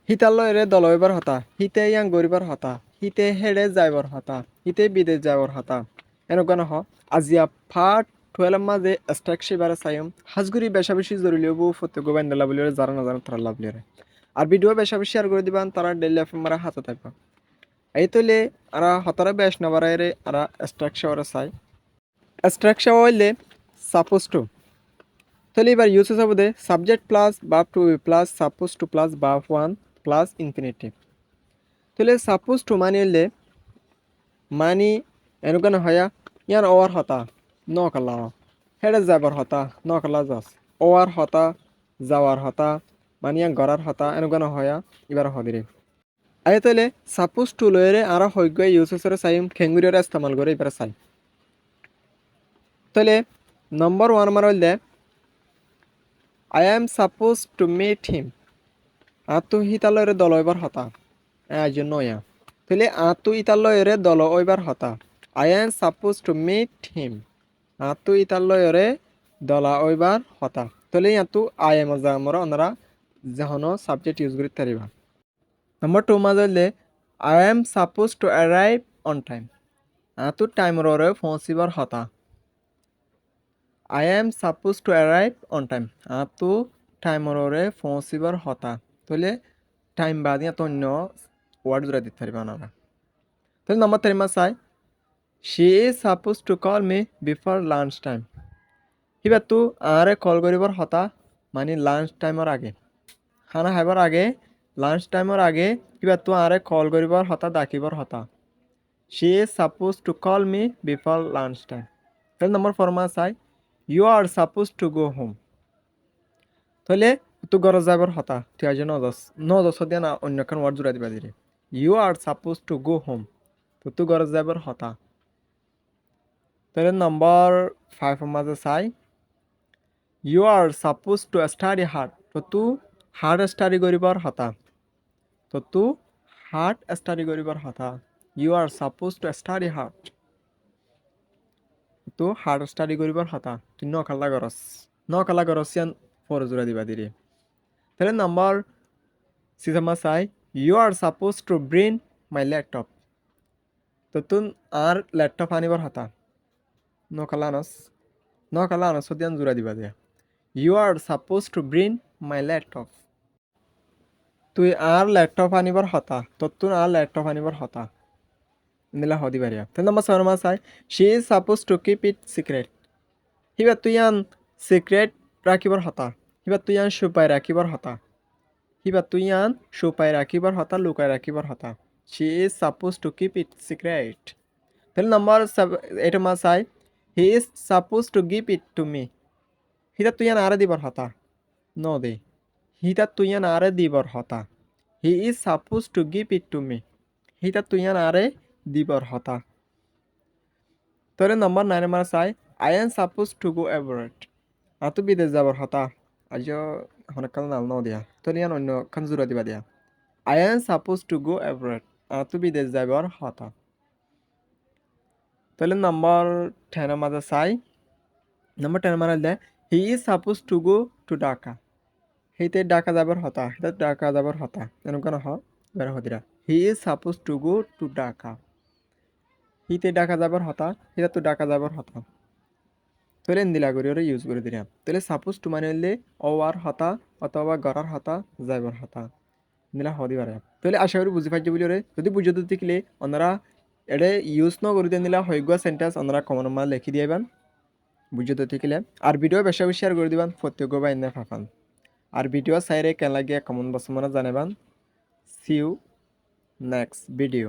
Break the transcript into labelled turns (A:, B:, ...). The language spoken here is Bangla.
A: হিতালয়রে দলইবার হতা হিতে ইয়াং গরিবার হতা হিতে হেড়ে যাইবার হতা হিতে বিদেশ যাইবার হতা এনেকুৱা নহ আজিয়া ফাট 12 মাঝে স্ট্রাকশি বারে সাইম হাজগুড়ি বেশা বেশি জরুরি হবো ফতে গোবাইন ডালা বলি যারা না জানো তারা লাভ লিয়ে আর ভিডিও বেশা বেশি শেয়ার করে দিবান তারা ডেইলি এফ মারা হাতে থাকবা এই তলে আরা হতারা বেশ না বারাইরে আরা স্ট্রাকশি ওরা সাই স্ট্রাকশি হইলে সাপোজ টু তাহলে এবার ইউজ হবো দে সাবজেক্ট প্লাস বাপ to plus suppose to plus বাপ ওয়ান প্লাস ইনফিনিটিভ তাহলে সাপোজ টু মানে হইলে মানি এনেকুৱা নহয় ইয়াৰ অৱাৰ হতা নকলা হেডে যাবৰ হতা নকলা যাস অৱাৰ হতা যাৱাৰ হতা মানে ইয়াৰ গড়াৰ হতা এনেকুৱা নহয় এবাৰ হদিৰে আই তাহলে সাপোজ টু লয়েরে আর হইগ ইউজ করে চাইম খেঙ্গুরিয়ার ইস্তেমাল করে এবার চাই তাহলে নম্বর 1 আমার হইলে I am supposed to meet him আতু হিতালয়ের দল এবার হতা এই জন্য তাহলে আতু ইতালয়ের দল ওইবার হতা I am supposed to meet him আতু ইতালয়ের দলা ওইবার হতা তাহলে আতু আই এম আমরা ওনারা যখন সাবজেক্ট ইউজ করি তারিবা নম্বর 2 মাঝে হইলে I am supposed to arrive on time আতু টাইমর পৌঁছিবার হতা I am supposed to arrive on time আতু টাইমর পৌঁছিবার হতা তাহলে টাইম বাদ এত অন্য ওয়ার্ড জোড়া দিতে পারবে ওনারা তাহলে নম্বর 3 মাস চাই she is suppose to call me before lunch time এবার তু আরে কল করিবার হতা মানে লাঞ্চ টাইমর আগে খানা খাইবার আগে লাঞ্চ টাইমর আগে এবার তু আরে কল করিবার হতা ডাকিবার হতা she is suppose to call me before lunch time তাহলে নম্বর 4 মাস চাই you are suppose to go home তাহলে তু ঘরে যাবার হতা ঠিক আছে নদস দিয়ে না অন্য কান ওয়ার্ড জোড়া দিবা দিরে you are suppose to go home তো তু ঘরে যাবার হতা তাহলে নম্বর 5 মাঝে চাই you are suppose to study hard তো তু হার্ড স্টাডি করিবার হতা তো তু হার্ড স্টাডি করিবার হতা you are suppose to study hard তো হার্ড স্টাডি করিবার হতা তুই নকালা গরস ইয়ান ফর জোড়া দিবা দিরে তাহলে নম্বর 6 মাস চাই you are suppose to bring my laptop তো তুন আর ল্যাপটপ আনিবার হতা নকালা আনস দিয়ান জোড়া দিবা দিয়া you are suppose to bring my laptop তুই আর ল্যাপটপ আনিবার হতা তো তুন আর ল্যাপটপ আনিবার হতা নিলা হদি বারিয়া তাহলে নম্বর 7 মাস চাই she is suppose to keep it secret Hiba তুই আন সিক্রেট রাখিবার হতা হিবা তুই আন সুপাই রাখিবার হতা লুকাই রাখিবার হতা she is suppose to keep it secret তাহলে নম্বর 8 মাস চাই he is suppose to give it to me হিতা তুই আন আরে দিবার হতা ন দে হিতা তুই আন আরে দিবার হতা he is suppose to give it to me হিতা তুই আন আরে দিবার হতা তাহলে নম্বর 9 মাস চাই I am supposed to go abroad আতো বিদেশ যাবার হতা আজিও হনকাল নাল ন দিয়া তাহলে ইয়ান অন্য খান জোড়া দিবা দিয়া I am supposed to go abroad আতো বিদেশ যাবার হতা তাহলে নম্বর 10 মাঝে চাই নম্বর 10 মানে they he is suppose to go to Dhaka হিতে ঢাকা যাবার হতা এনেকুৱা নহয় বের হদিরা he is suppose to go to Dhaka হিতে ঢাকা যাবার হতা হিতা তো ঢাকা যাবার হতা তাহলে দিলা করি ওরা ইউজ করে দিলাম তাহলে সাপোজ টু মানে হলে অওয়ার হতা অথবা গড়ার হতা যাইবার হতা দিলা হদি পারে তাহলে আশা করি বুঝি পাইছে বলি ওরে যদি বুঝতে শিখলে ওনারা এটা ইউজ ন করে দিয়ে নিলা হয়ে গিয়া সেন্টেন্স ওনারা কমন মা লিখি দিয়াইবান বুঝতে শিখলে আর ভিডিও বেশি বেশি শেয়ার করে দিবান প্রত্যেক বা এনে ফাফান আর ভিডিও সাইরে কেন লাগিয়ে কমন বস মানে জানাবান সি ইউ নেক্সট ভিডিও